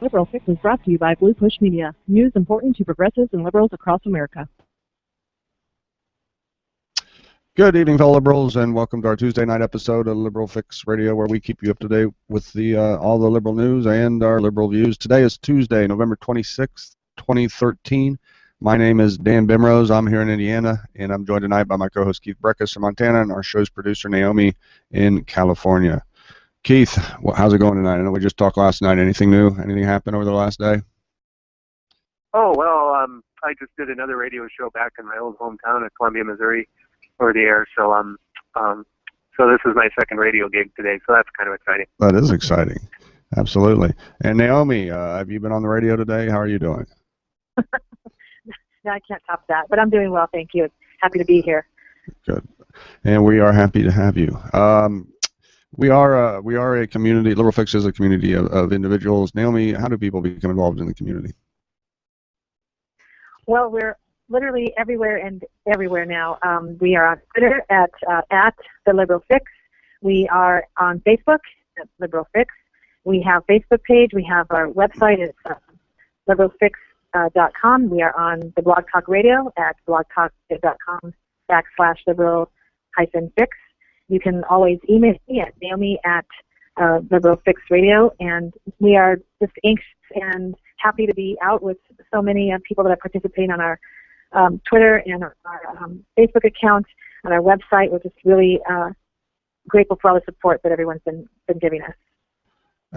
Liberal Fix is brought to you by Blue Push Media. News important to progressives and liberals across America. Good evening, fellow liberals, and welcome to our Tuesday night episode of Liberal Fix Radio, where we keep you up to date with all the liberal news and our liberal views. Today is Tuesday, November 26th, 2013. My name is Dan Bimrose. I'm here in Indiana, and I'm joined tonight by my co-host Keith Brekhus from Montana and our show's producer Naomi in California. Keith, how's it going tonight? I know we just talked last night. Anything new? Anything happened over the last day? Oh, well, I just did another radio show back in my old hometown of Columbia, Missouri, over the air. So so this is my second radio gig today, so that's kind of exciting. That is exciting. Absolutely. And Naomi, have you been on the radio today? How are you doing? No, I can't top that, but I'm doing well, thank you. Happy to be here. Good. And we are happy to have you. We are a community. Liberal Fix is a community of individuals. Naomi, how do people become involved in the community? Well, we're literally everywhere and everywhere now. We are on Twitter at the Liberal Fix. We are on Facebook at Liberal Fix. We have a Facebook page. We have our website. It's liberalfix.com. We are on the Blog Talk Radio at blogtalk.com/liberal-fix. You can always email me at Naomi at Liberal Fix Radio, and we are just anxious and happy to be out with so many people that are participating on our Twitter and our Facebook account, on our website. We're just really grateful for all the support that everyone's been giving us.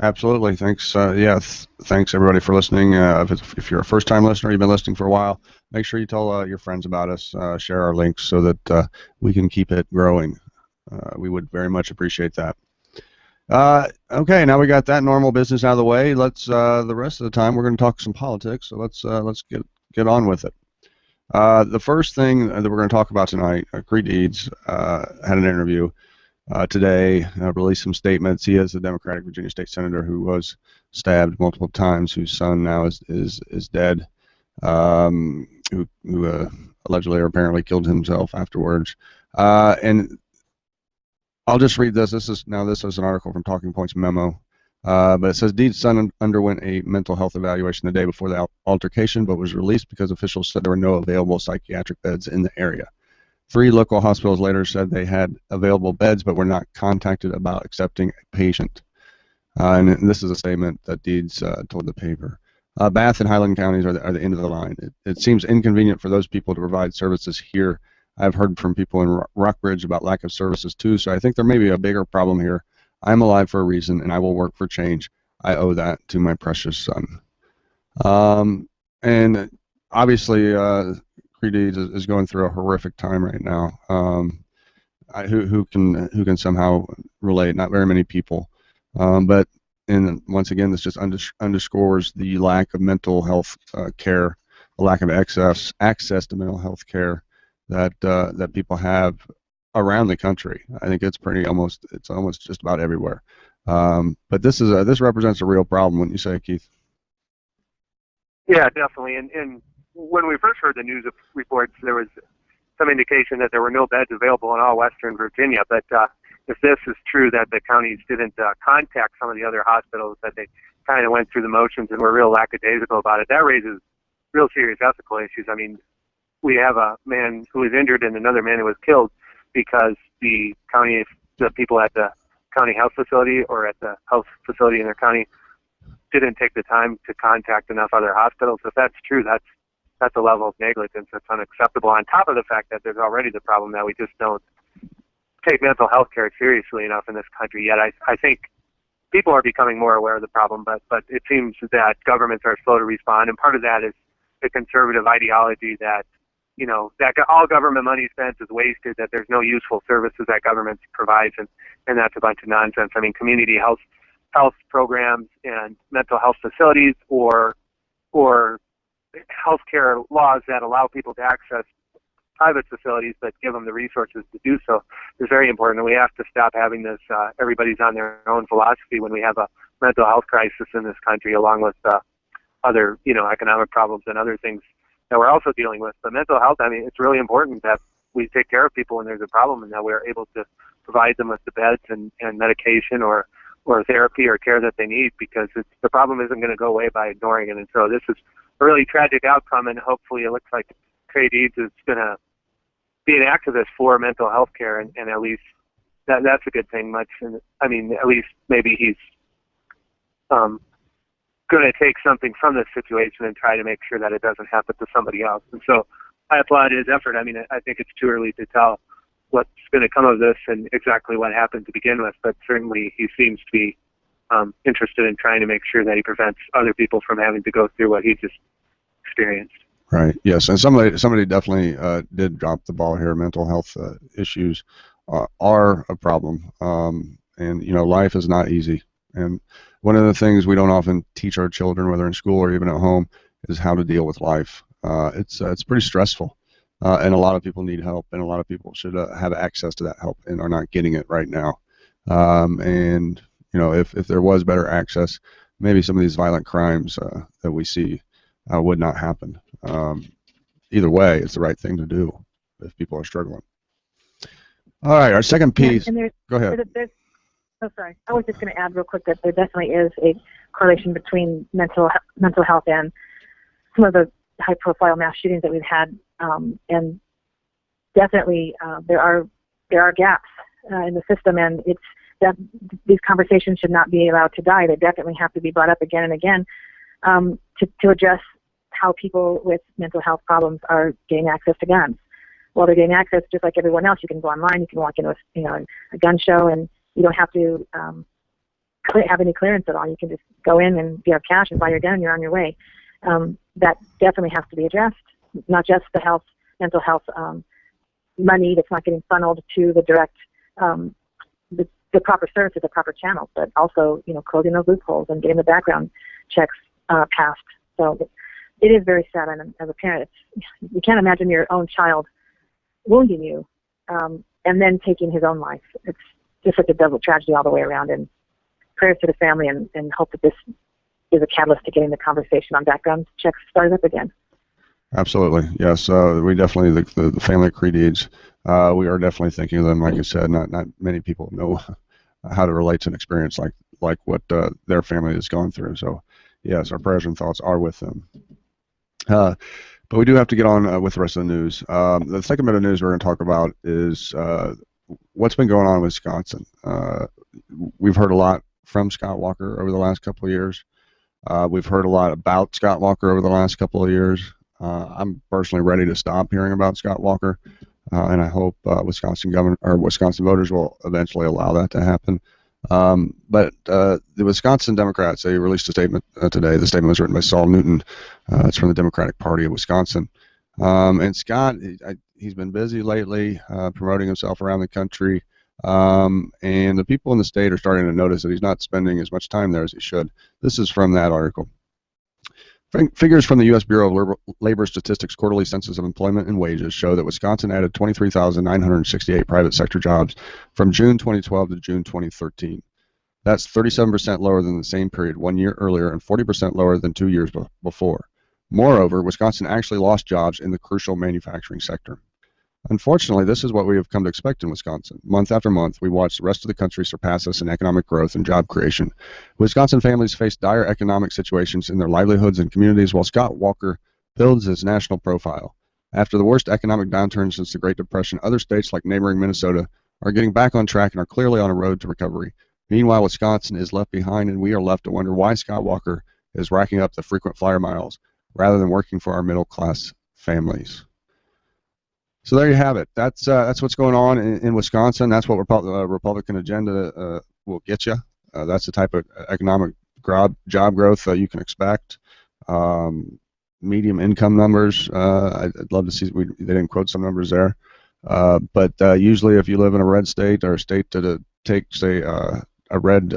Absolutely. Thanks. Thanks everybody for listening. If you're a first-time listener, you've been listening for a while, make sure you tell your friends about us, share our links so that we can keep it growing. We would very much appreciate that. Okay, now we got that normal business out of the way. Let's the rest of the time we're going to talk some politics. So let's get on with it. The first thing that we're going to talk about tonight, Creigh Deeds had an interview today, released some statements. He is a Democratic Virginia State Senator who was stabbed multiple times, whose son now is dead, who allegedly or apparently killed himself afterwards, and I'll just read this. This is an article from Talking Points Memo, but it says Deeds' son underwent a mental health evaluation the day before the altercation, but was released because officials said there were no available psychiatric beds in the area. 3 local hospitals later said they had available beds, but were not contacted about accepting a patient. And this is a statement that Deeds told the paper. Bath and Highland counties are the end of the line. It seems inconvenient for those people to provide services here. I've heard from people in Rockbridge about lack of services too, so I think there may be a bigger problem here. I'm alive for a reason, and I will work for change. I owe that to my precious son. And obviously, Creigh Deeds is going through a horrific time right now. Who can somehow relate? Not very many people, but once again, this just underscores the lack of mental health care, the lack of access to mental health care that people have around the country. I think it's almost just about everywhere. But this represents a real problem, wouldn't you say, Keith? Yeah, definitely. And when we first heard the news reports, there was some indication that there were no beds available in all Western Virginia. But if this is true, that the counties didn't contact some of the other hospitals, that they kind of went through the motions and were real lackadaisical about it, that raises real serious ethical issues. I mean, we have a man who was injured and another man who was killed because the people at the county health facility or at the health facility in their county didn't take the time to contact enough other hospitals. If that's true, that's a level of negligence that's unacceptable, on top of the fact that there's already the problem that we just don't take mental health care seriously enough in this country yet. I think people are becoming more aware of the problem, but it seems that governments are slow to respond, and part of that is the conservative ideology that that all government money spent is wasted, that there's no useful services that government provides, and that's a bunch of nonsense. I mean, community health programs and mental health facilities or healthcare laws that allow people to access private facilities but give them the resources to do so is very important. And we have to stop having this everybody's on their own philosophy when we have a mental health crisis in this country, along with other economic problems and other things that we're also dealing with. But mental health, I mean, it's really important that we take care of people when there's a problem and that we're able to provide them with the beds and medication or or therapy or care that they need, because the problem isn't going to go away by ignoring it. And so this is a really tragic outcome, and hopefully it looks like Creigh Deeds is going to be an activist for mental health care, and at least that's a good thing. I mean, at least maybe he's going to take something from this situation and try to make sure that it doesn't happen to somebody else. And so I applaud his effort. I mean, I think it's too early to tell what's going to come of this and exactly what happened to begin with, but certainly he seems to be interested in trying to make sure that he prevents other people from having to go through what he just experienced. Right. Yes, and somebody definitely did drop the ball here. Mental health issues are a problem, and life is not easy. And one of the things we don't often teach our children, whether in school or even at home, is how to deal with life. It's pretty stressful, and a lot of people need help, and a lot of people should have access to that help and are not getting it right now. And if there was better access, maybe some of these violent crimes that we see would not happen. Either way, it's the right thing to do if people are struggling. All right, our second piece. Yeah, go ahead. Oh, sorry. I was just going to add real quick that there definitely is a correlation between mental health and some of the high-profile mass shootings that we've had, and definitely there are gaps in the system, and it's that these conversations should not be allowed to die. They definitely have to be brought up again and again to address how people with mental health problems are getting access to guns. Well, they're getting access just like everyone else. You can go online, you can walk into a gun show, and you don't have to have any clearance at all. You can just go in, and if you have cash and buy your gun, you're on your way. That definitely has to be addressed, not just the mental health money that's not getting funneled to the direct, the proper services, the proper channels, but also, closing those loopholes and getting the background checks passed. So it is very sad, and as a parent, you can't imagine your own child wounding you and then taking his own life. It's just such a double tragedy all the way around, and prayers to the family, and hope that this is a catalyst to getting the conversation on background checks started up again. Absolutely, yes. We definitely, the family of Creigh Deeds, we are definitely thinking of them. Like I said, not many people know how to relate to an experience like what their family has gone through. So, yes, our prayers and thoughts are with them. But we do have to get on with the rest of the news. The second bit of news we're going to talk about is what's been going on in Wisconsin. We've heard a lot from Scott Walker over the last couple of years. We've heard a lot about Scott Walker over the last couple of years. I'm personally ready to stop hearing about Scott Walker, and I hope Wisconsin voters will eventually allow that to happen. But the Wisconsin Democrats, they released a statement today. The statement was written by Saul Newton. It's from the Democratic Party of Wisconsin. And Scott, he's been busy lately promoting himself around the country. And the people in the state are starting to notice that he's not spending as much time there as he should. This is from that article. Figures from the U.S. Bureau of Labor Statistics quarterly census of employment and wages show that Wisconsin added 23,968 private sector jobs from June 2012 to June 2013. That's 37% lower than the same period 1 year earlier and 40% lower than 2 years before. Moreover, Wisconsin actually lost jobs in the crucial manufacturing sector. Unfortunately, this is what we have come to expect in Wisconsin. Month after month, we watch the rest of the country surpass us in economic growth and job creation. Wisconsin families face dire economic situations in their livelihoods and communities, while Scott Walker builds his national profile. After the worst economic downturn since the Great Depression, other states like neighboring Minnesota are getting back on track and are clearly on a road to recovery. Meanwhile, Wisconsin is left behind, and we are left to wonder why Scott Walker is racking up the frequent flyer miles rather than working for our middle-class families. So there you have it. That's what's going on in Wisconsin. That's what Republican agenda will get you. That's the type of economic job growth you can expect. Medium income numbers. I'd love to see. They didn't quote some numbers there, but usually, if you live in a red state or a state that takes a red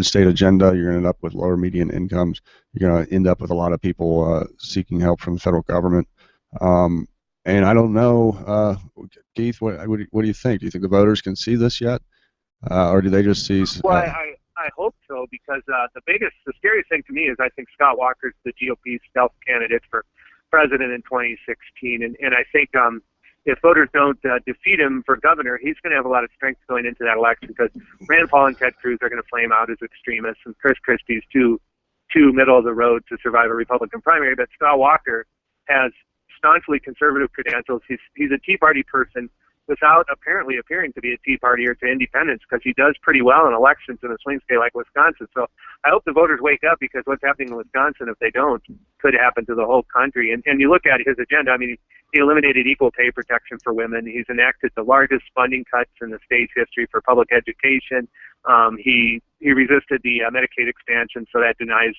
state agenda, you're going to end up with lower median incomes. You're going to end up with a lot of people seeking help from the federal government. And I don't know, Keith, what do you think? Do you think the voters can see this yet? Or do they just see... Well, I hope so, because the scariest thing to me is I think Scott Walker's the GOP's stealth candidate for president in 2016. And I think, if voters don't defeat him for governor, he's going to have a lot of strength going into that election, because Rand Paul and Ted Cruz are going to flame out as extremists, and Chris Christie's too middle of the road to survive a Republican primary. But Scott Walker has staunchly conservative credentials. He's a Tea Party person without apparently appearing to be a Tea Party or to independents, because he does pretty well in elections in a swing state like Wisconsin. So I hope the voters wake up, because what's happening in Wisconsin, if they don't, could happen to the whole country. And you look at his agenda, I mean, he eliminated equal pay protection for women. He's enacted the largest funding cuts in the state's history for public education. He resisted the Medicaid expansion, so that denies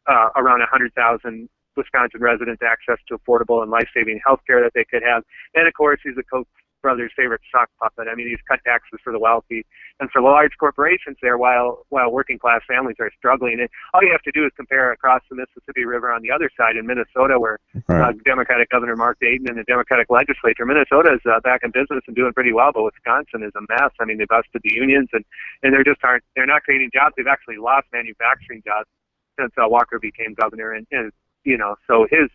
around 100,000 Wisconsin residents access to affordable and life-saving health care that they could have. And, of course, he's the Koch brothers' favorite sock puppet. I mean, he's cut taxes for the wealthy and for the large corporations there, while working-class families are struggling. And all you have to do is compare across the Mississippi River on the other side in Minnesota, where Democratic Governor Mark Dayton and the Democratic legislature. Minnesota is back in business and doing pretty well, but Wisconsin is a mess. I mean, they busted the unions, and they're not creating jobs. They've actually lost manufacturing jobs since Walker became governor, and so his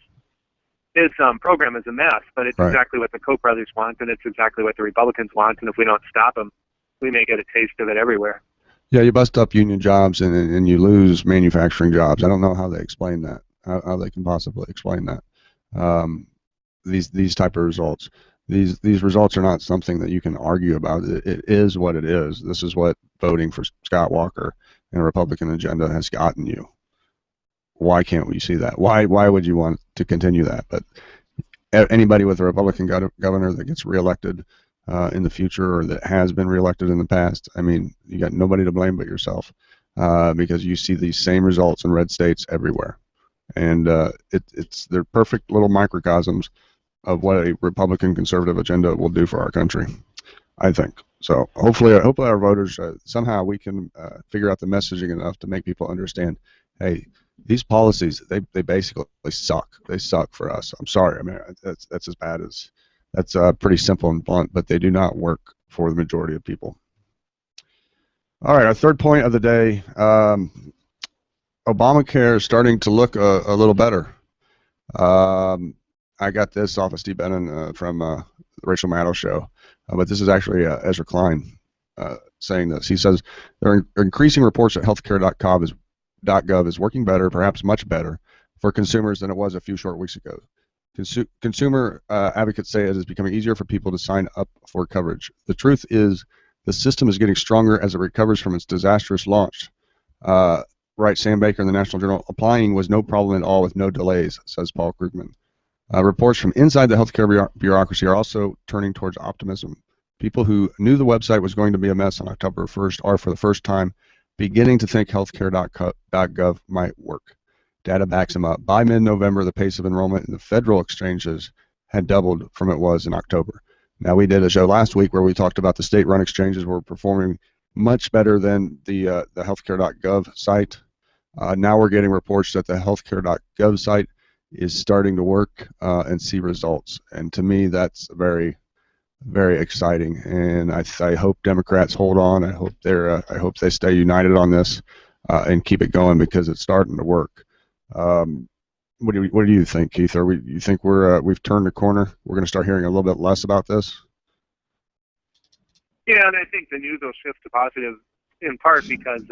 program is a mess, but it's exactly what the Koch brothers want, and it's exactly what the Republicans want, and if we don't stop them, we may get a taste of it everywhere. Yeah, you bust up union jobs and you lose manufacturing jobs. I don't know how they explain that, how they can possibly explain that. These type of results. These results are not something that you can argue about. It is what it is. This is what voting for Scott Walker and a Republican agenda has gotten you. Why can't we see that? Why would you want to continue that? But anybody with a Republican governor that gets reelected in the future, or that has been reelected in the past, I mean, you got nobody to blame but yourself, because you see these same results in red states everywhere, and they're perfect little microcosms of what a Republican conservative agenda will do for our country, I think. So hopefully our voters, somehow we can figure out the messaging enough to make people understand, hey, these policies, they basically suck. They suck for us. I'm sorry. I mean, that's as bad as, that's pretty simple and blunt, but they do not work for the majority of people. All right, our third point of the day, Obamacare is starting to look a little better. I got this off of Steve Bannon from the Rachel Maddow show, but this is actually Ezra Klein saying this. He says, there are increasing reports that Healthcare.gov is working better, perhaps much better, for consumers than it was a few short weeks ago. Consumer advocates say it is becoming easier for people to sign up for coverage. The truth is, the system is getting stronger as it recovers from its disastrous launch. Right, Sam Baker in the National Journal, applying was no problem at all with no delays, says Paul Krugman. Reports from inside the healthcare bureaucracy are also turning towards optimism. People who knew the website was going to be a mess on October 1st are, for the first time, beginning to think Healthcare.gov might work. Data backs them up. By mid-November, the pace of enrollment in the federal exchanges had doubled from it was in October. Now, we did a show last week where we talked about the state-run exchanges were performing much better than the Healthcare.gov site. Now we're getting reports that the Healthcare.gov site is starting to work and see results. And to me, that's very, very exciting. And I hope Democrats hold on. I hope they stay united on this and keep it going, because it's starting to work. What do you think, Keith? You think we've turned the corner? We're going to start hearing a little bit less about this? Yeah, and I think the news will shift to positive in part because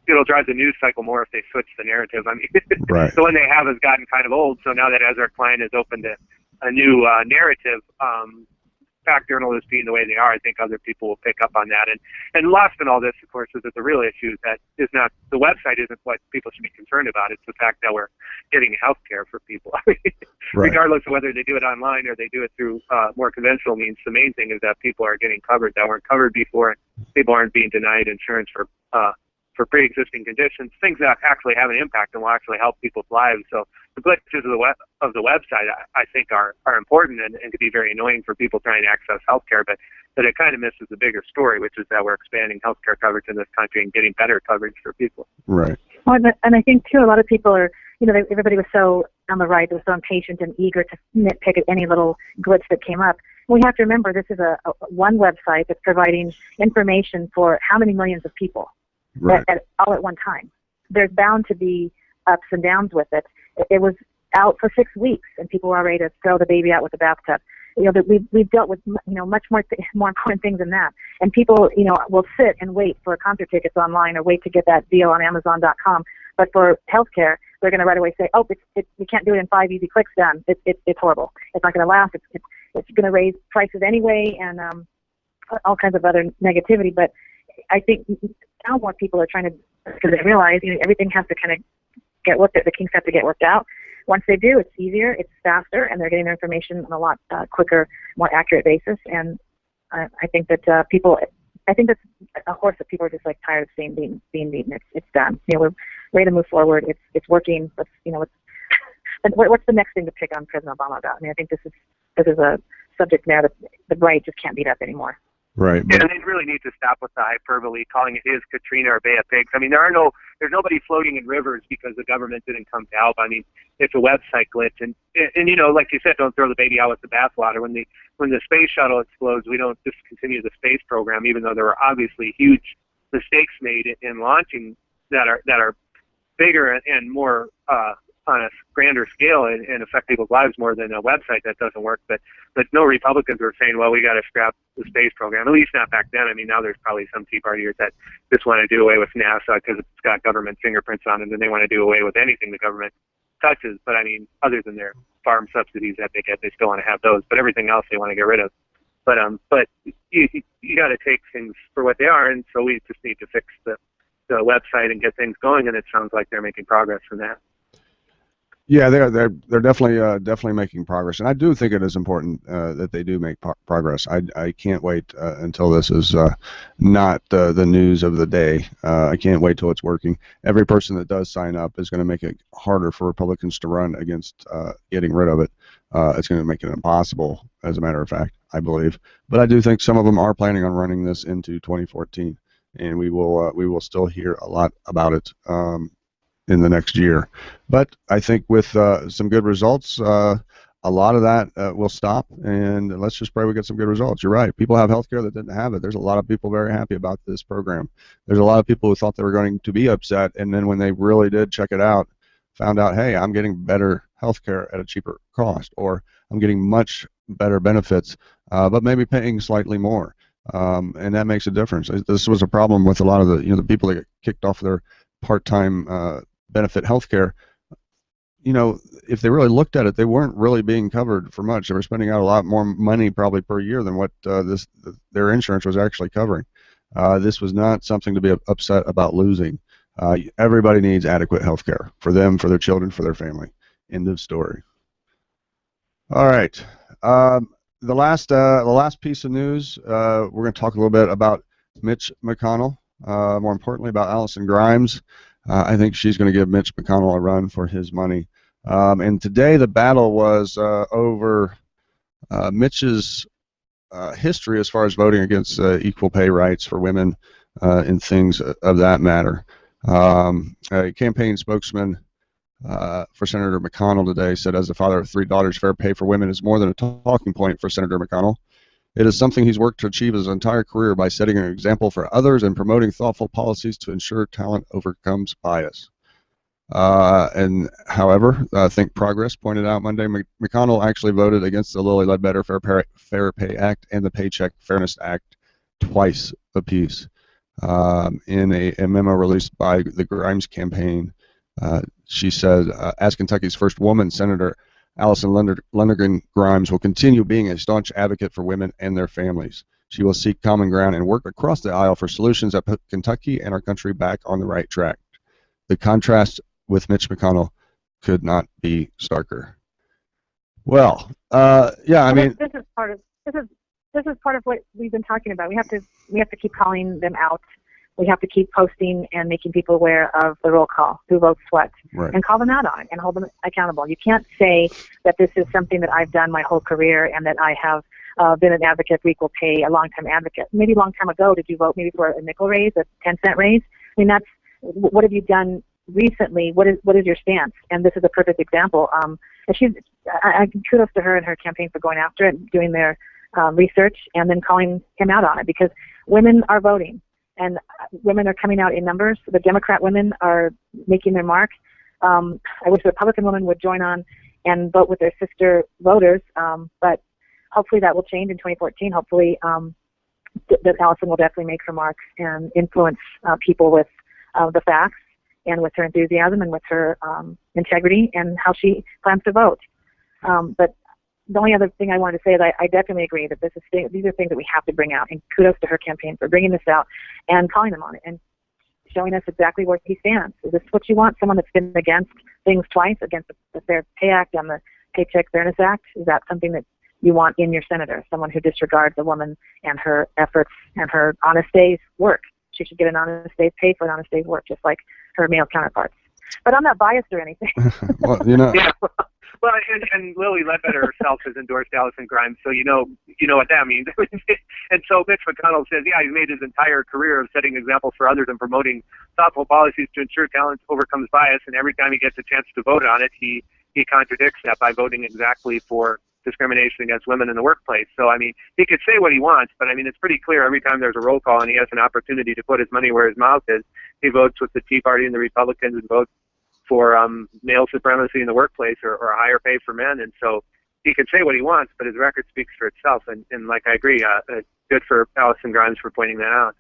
it'll drive the news cycle more if they switch the narrative. I mean, right. The one they have has gotten kind of old. So now that Ezra Klein has opened a new narrative, fact journalists being the way they are, I think other people will pick up on that. And lost in all this, of course, is that the real issue is that is not the website isn't what people should be concerned about. It's the fact that we're getting health care for people. Right. Regardless of whether they do it online or they do it through more conventional means, the main thing is that people are getting covered that weren't covered before. People aren't being denied insurance for pre-existing conditions, things that actually have an impact and will actually help people's lives. So the glitches of the website, I think, are important and can be very annoying for people trying to access healthcare, but it kind of misses the bigger story, which is that we're expanding healthcare coverage in this country and getting better coverage for people. Right. Well, and I think, too, a lot of people are, everybody was so on the right, was so impatient and eager to nitpick at any little glitch that came up. We have to remember this is a one website that's providing information for how many millions of people. Right. All at one time. There's bound to be ups and downs with it. It was out for 6 weeks, and people are ready to throw the baby out with the bathtub. That we've dealt with much more important things than that. And people will sit and wait for concert tickets online or wait to get that deal on Amazon.com. But for healthcare, they're going to right away say, oh, we can't do it in 5 easy clicks. Done. It's horrible. It's not going to last. It's going to raise prices anyway, and all kinds of other negativity. But I think now more people are trying to, because they realize everything has to kind of get worked out. The kinks have to get worked out. Once they do, it's easier, it's faster, and they're getting their information on a lot quicker, more accurate basis. And I think that I think that's a horse that people are just like tired of seeing being beaten. It's done. We're ready to move forward. It's working. But what's the next thing to pick on President Obama about? I mean, I think this is a subject matter that the right just can't beat up anymore. Right. Yeah, and they really need to stop with the hyperbole, calling it his Katrina or Bay of Pigs. I mean, there's nobody floating in rivers because the government didn't come to help. I mean, it's a website glitch, and like you said, don't throw the baby out with the bathwater. When the space shuttle explodes, we don't discontinue the space program, even though there were obviously huge mistakes made in launching that are bigger and more on a grander scale and affect people's lives more than a website that doesn't work. But no Republicans were saying, well, we got to scrap the space program, at least not back then. I mean, now there's probably some Tea Partiers that just want to do away with NASA because it's got government fingerprints on it, and they want to do away with anything the government touches. But I mean, other than their farm subsidies that they get, they still want to have those. But everything else they want to get rid of. But you got to take things for what they are, and so we just need to fix the website and get things going. And it sounds like they're making progress from that. Yeah, they're definitely making progress, and I do think it is important that they do make progress. I can't wait until this is not the news of the day. I can't wait till it's working. Every person that does sign up is going to make it harder for Republicans to run against getting rid of it. It's going to make it impossible, as a matter of fact, I believe. But I do think some of them are planning on running this into 2014, and we will still hear a lot about it in the next year. But I think with some good results, a lot of that will stop, and let's just pray we get some good results. You're right. People have health care that didn't have it. There's a lot of people very happy about this program. There's a lot of people who thought they were going to be upset, and then when they really did check it out, found out, hey, I'm getting better health care at a cheaper cost, or I'm getting much better benefits, but maybe paying slightly more. And that makes a difference. This was a problem with a lot of the people that get kicked off their part-time benefit healthcare. If they really looked at it, they weren't really being covered for much. They were spending out a lot more money probably per year than what their insurance was actually covering. This was not something to be upset about losing. Everybody needs adequate healthcare for them, for their children, for their family. End of story. All right. The last piece of news, we're going to talk a little bit about Mitch McConnell. More importantly, about Alison Grimes. I think she's going to give Mitch McConnell a run for his money. And today the battle was over Mitch's history as far as voting against equal pay rights for women and things of that matter. A campaign spokesman for Senator McConnell today said, as the father of 3 daughters, fair pay for women is more than a talking point for Senator McConnell. It is something he's worked to achieve his entire career by setting an example for others and promoting thoughtful policies to ensure talent overcomes bias. And however, Think Progress pointed out Monday, McConnell actually voted against the Lilly Ledbetter Fair Pay Act and the Paycheck Fairness Act twice apiece. In a memo released by the Grimes campaign, she said, as Kentucky's first woman senator, Alison Grimes will continue being a staunch advocate for women and their families. She will seek common ground and work across the aisle for solutions that put Kentucky and our country back on the right track. The contrast with Mitch McConnell could not be starker. Well, yeah, I mean, this is part of what we've been talking about. We have to keep calling them out. We have to keep posting and making people aware of the roll call, who votes what, right, and call them out on it and hold them accountable. You can't say that this is something that I've done my whole career and that I have been an advocate for equal pay, a long-time advocate. Maybe a long time ago, did you vote maybe for a nickel raise, a 10-cent raise? I mean, what have you done recently? What is your stance? And this is a perfect example. And I kudos to her and her campaign for going after it, doing their research, and then calling him out on it, because women are voting. And women are coming out in numbers. The Democrat women are making their mark. I wish the Republican women would join on and vote with their sister voters. But hopefully that will change in 2014. Hopefully that Alison will definitely make her mark and influence people with the facts and with her enthusiasm and with her integrity and how she plans to vote. But the only other thing I wanted to say is I definitely agree that these are things that we have to bring out, and kudos to her campaign for bringing this out and calling them on it and showing us exactly where he stands. Is this what you want? Someone that's been against things twice, against the Fair Pay Act and the Paycheck Fairness Act? Is that something that you want in your senator? Someone who disregards a woman and her efforts and her honest day's work. She should get an honest day's pay for an honest day's work, just like her male counterparts. But I'm not biased or anything. Well, you know. Yeah. Well, and Lily Ledbetter herself has endorsed Alison Grimes, so you know what that means. And so Mitch McConnell says, yeah, he's made his entire career of setting examples for others and promoting thoughtful policies to ensure talent overcomes bias, and every time he gets a chance to vote on it, he contradicts that by voting exactly for discrimination against women in the workplace. So, I mean, he could say what he wants, but, I mean, it's pretty clear every time there's a roll call and he has an opportunity to put his money where his mouth is, he votes with the Tea Party and the Republicans and votes for male supremacy in the workplace or higher pay for men. And so he can say what he wants, but his record speaks for itself. And like I agree, good for Alison Grimes for pointing that out.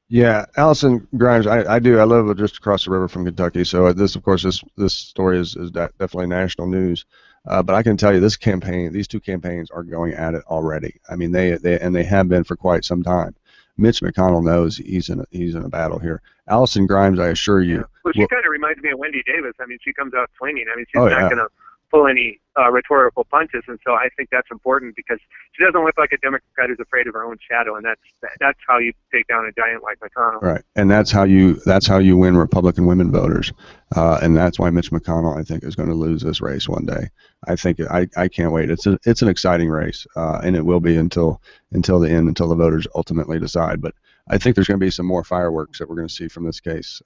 Yeah, Alison Grimes, I do. I live just across the river from Kentucky, so this, of course, this story is definitely national news. But I can tell you, these two campaigns are going at it already. I mean, they have been for quite some time. Mitch McConnell knows he's in a battle here. Alison Grimes, I assure you. Well, she kind of reminds me of Wendy Davis. I mean, she comes out swinging. I mean, she's not going to pull any rhetorical punches, and so I think that's important because she doesn't look like a Democrat who's afraid of her own shadow, and that's how you take down a giant like McConnell. Right, and that's how you win Republican women voters, and that's why Mitch McConnell, I think, is going to lose this race one day. I think I can't wait. It's an exciting race, and it will be until the end, until the voters ultimately decide. But I think there's going to be some more fireworks that we're going to see from this case.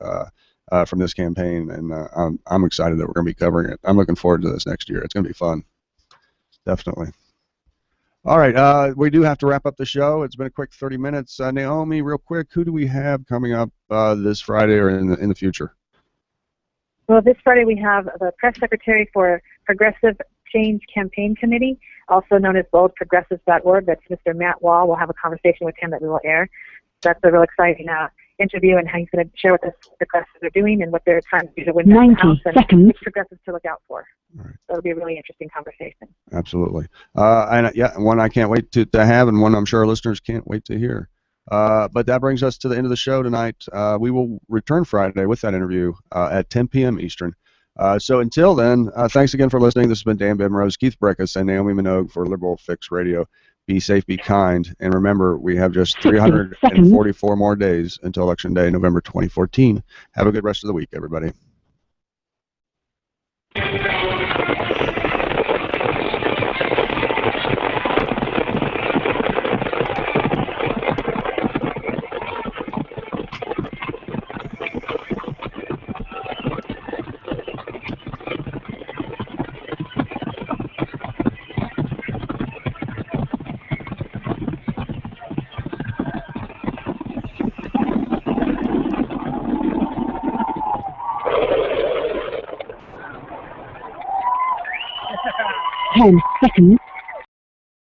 From this campaign, and I'm excited that we're going to be covering it. I'm looking forward to this next year. It's going to be fun, definitely. All right, we do have to wrap up the show. It's been a quick 30 minutes. Naomi, real quick, who do we have coming up this Friday or in the future? Well, this Friday we have the press secretary for Progressive Change Campaign Committee, also known as boldprogressives.org. That's Mr. Matt Wall. We'll have a conversation with him that we will air. That's a real exciting interview, and how he's going to share with us what the progressives are doing and what they're trying to do to win the House and which progressives to look out for. Right. So it'll be a really interesting conversation. Absolutely. And one I can't wait to have, and one I'm sure our listeners can't wait to hear. But that brings us to the end of the show tonight. We will return Friday with that interview at 10 p.m. Eastern. So until then, thanks again for listening. This has been Dan Bimrose, Keith Brekhus, and Naomi Minogue for Liberal Fix Radio. Be safe, be kind, and remember, we have just 344 more days until Election Day, November 2014. Have a good rest of the week, everybody. Seconds.